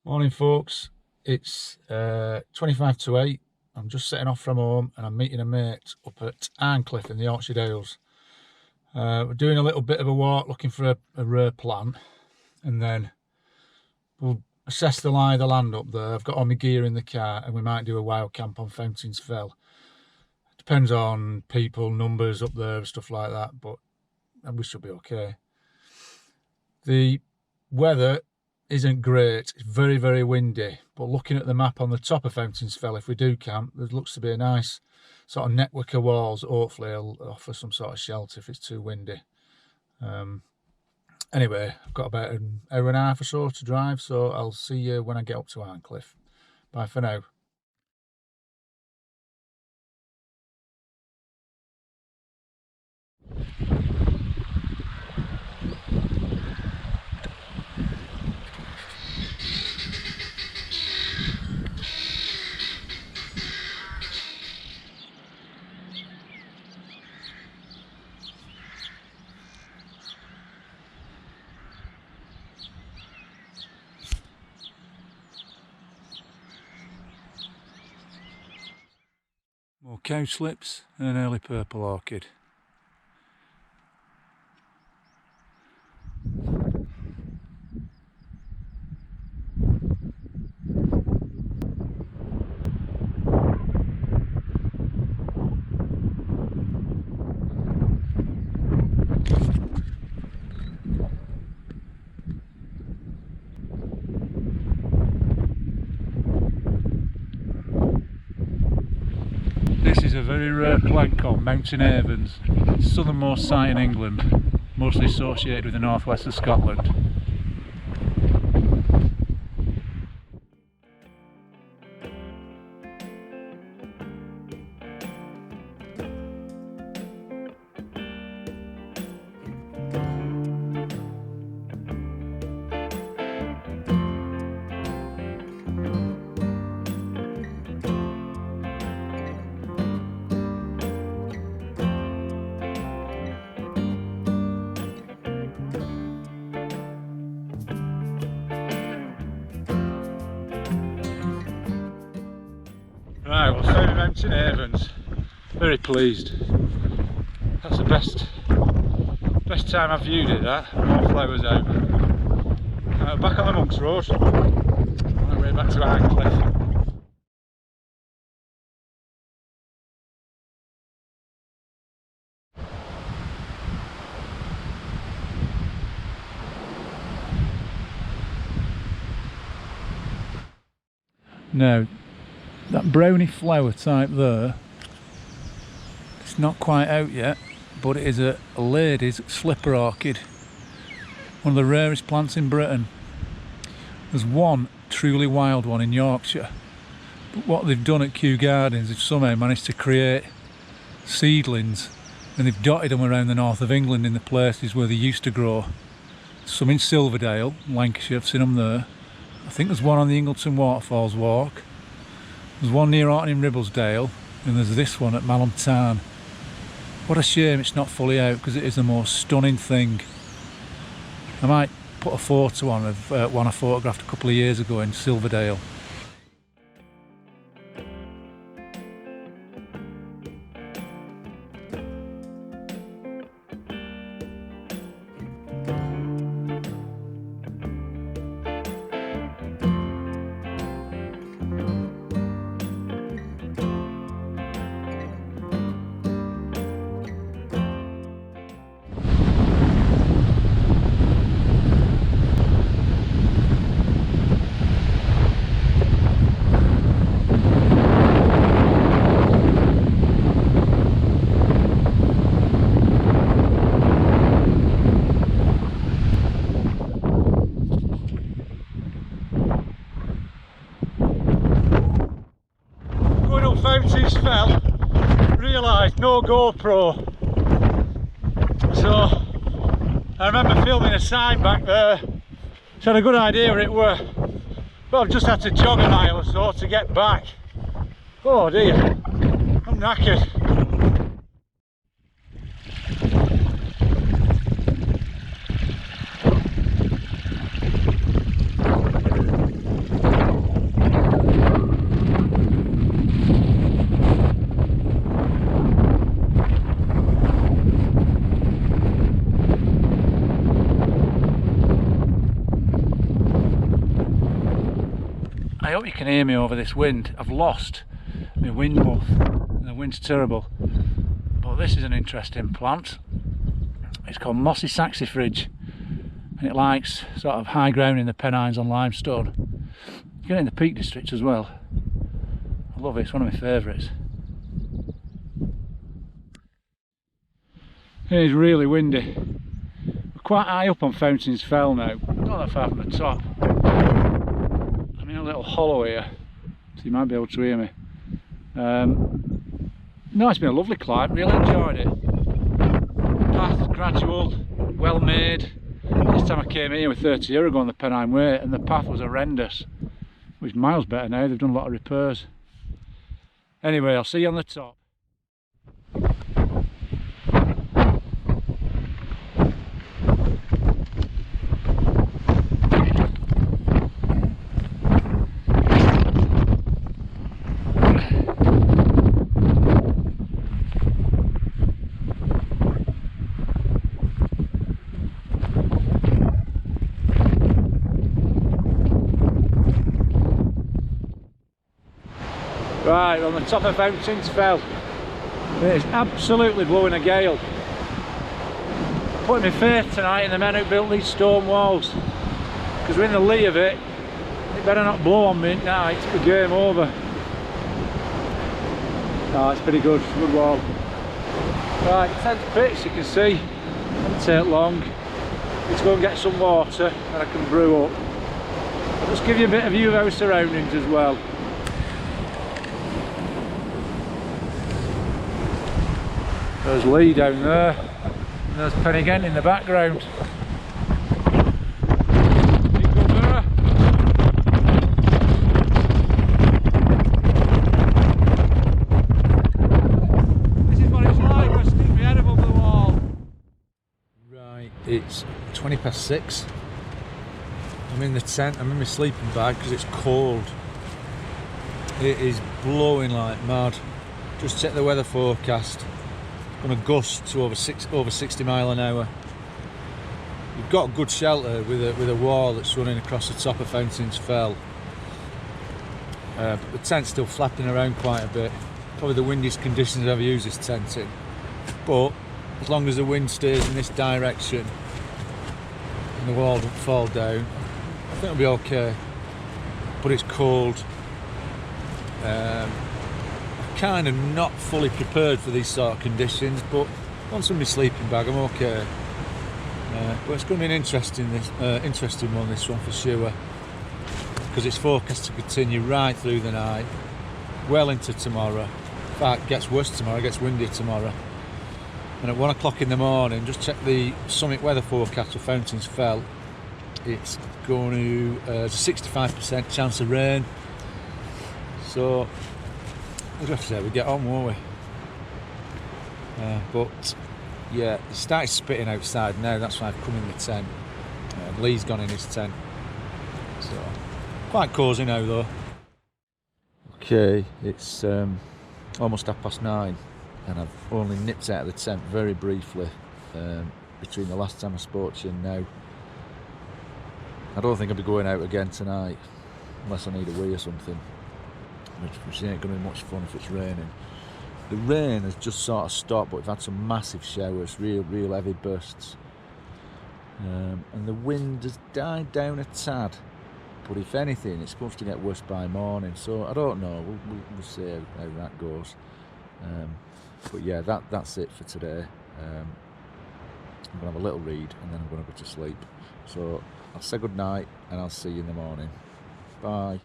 Morning folks, it's 25 to 8. I'm just setting off from home and I'm meeting a mate up at Arncliffe in the Yorkshire Dales. We're doing a little bit of a walk looking for a rare plant, and then we'll assess the lie of the land up there. I've got all my gear in the car and we might do a wild camp on Fountains Fell. Depends on people, numbers up there, stuff like that, but we should be okay. The weather isn't great, it's very, very windy, but looking at the map on the top of Fountains Fell, if we do camp, there looks to be a nice sort of network of walls. Hopefully it'll offer some sort of shelter if it's too windy. Anyway, I've got about an hour and a half or so to drive, so I'll see you when I get up to Arncliffe. Bye for now. More cowslips and an early purple orchid. This is a very rare plant called Mountain Avens. It's the southernmost site in England, mostly associated with the northwest of Scotland. Right, well, found Mountain Avens. Very pleased. That's the best time I've viewed it, that. More flowers out. Back on the Monks Road. On our way back to Arncliffe. Now, that browny flower type there, it's not quite out yet, but it is a lady's slipper orchid, one of the rarest plants in Britain. There's one truly wild one in Yorkshire, but what they've done at Kew Gardens, they've somehow managed to create seedlings and they've dotted them around the north of England in the places where they used to grow. Some in Silverdale, Lancashire, I've seen them there. I think there's one on the Ingleton Waterfalls Walk. There's one near Orton in Ribblesdale, and there's this one at Malham Tarn. What a shame it's not fully out, because it is the most stunning thing. I might put a photo on of one I photographed a couple of years ago in Silverdale. Fountains Fell, realised no GoPro, so I remember filming a sign back there, so I had a good idea where it were, but I've just had to jog a mile or so to get back. Oh dear, I'm knackered. I hope you can hear me over this wind. I've lost my wind muff and the wind's terrible. But this is an interesting plant. It's called mossy saxifrage and it likes sort of high ground in the Pennines on limestone. You get it in the Peak District as well. I love it, it's one of my favourites. It is really windy. We're quite high up on Fountains Fell now, not that far from the top. I'm in a little hollow here, so you might be able to hear me. No, it's been a lovely climb, really enjoyed it. Path gradual, well made. This time I came here with 30 years ago on the Pennine Way and the path was horrendous. It's miles better now, they've done a lot of repairs. Anyway, I'll see you on the top. Right, we're on the top of Fountains Fell. It is absolutely blowing a gale. Putting my faith tonight in the men who built these stone walls. Because we're in the lee of it. It better not blow on me at night, it's the game over. Oh, it's pretty good, good wall. Right, 10th pitch, you can see. It won't take long. Let's go and get some water and I can brew up. I'll just give you a bit of view of our surroundings as well. There's Lee down there, and there's Pennine in the background. This is what it's like when I stick my head above the wall. Right, it's 20 past 6. I'm in the tent, I'm in my sleeping bag because it's cold. It is blowing like mad. Just check the weather forecast. Going to gust to over 60 mile an hour. You've got good shelter with a wall that's running across the top of Fountains Fell. But the tent's still flapping around quite a bit. Probably the windiest conditions I've ever used this tent in. But as long as the wind stays in this direction and the wall doesn't fall down, I think it'll be okay. But it's cold. Kind of not fully prepared for these sort of conditions, but once I'm in my sleeping bag I'm okay. But it's going to be an interesting one, this one for sure, because it's forecast to continue right through the night, well into tomorrow. In fact, it gets worse tomorrow, it gets windier tomorrow. And at 1 o'clock in the morning, just check the summit weather forecast for Fountains Fell. It's going to there's a 65% chance of rain. So we'll have to say we get on, won't we? But yeah, it started spitting outside now, that's why I've come in the tent. Lee's gone in his tent. So quite cosy now though. Okay, it's almost 9:30 and I've only nipped out of the tent very briefly between the last time I spoke to you and now. I don't think I'll be going out again tonight unless I need a wee or something. Which ain't going to be much fun if it's raining. The rain has just sort of stopped, but we've had some massive showers, real heavy bursts. And the wind has died down a tad, but if anything, it's supposed to get worse by morning. So I don't know. We'll see how that goes. But yeah, that's it for today. I'm going to have a little read and then I'm going to go to sleep. So I'll say good night and I'll see you in the morning. Bye.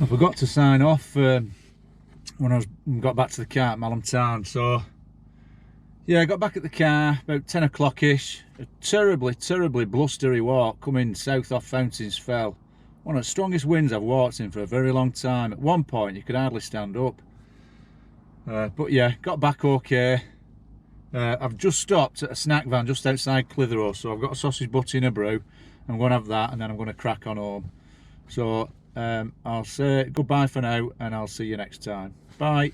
I forgot to sign off when I got back to the car at Malham Tarn. So yeah, I got back at the car about 10 o'clock ish. A terribly blustery walk coming south off Fountains Fell. One of the strongest winds I've walked in for a very long time. At one point you could hardly stand up. But yeah, got back okay. I've just stopped at a snack van just outside Clitheroe, so I've got a sausage butty and a brew. I'm going to have that and then I'm going to crack on home. So I'll say goodbye for now and I'll see you next time. Bye.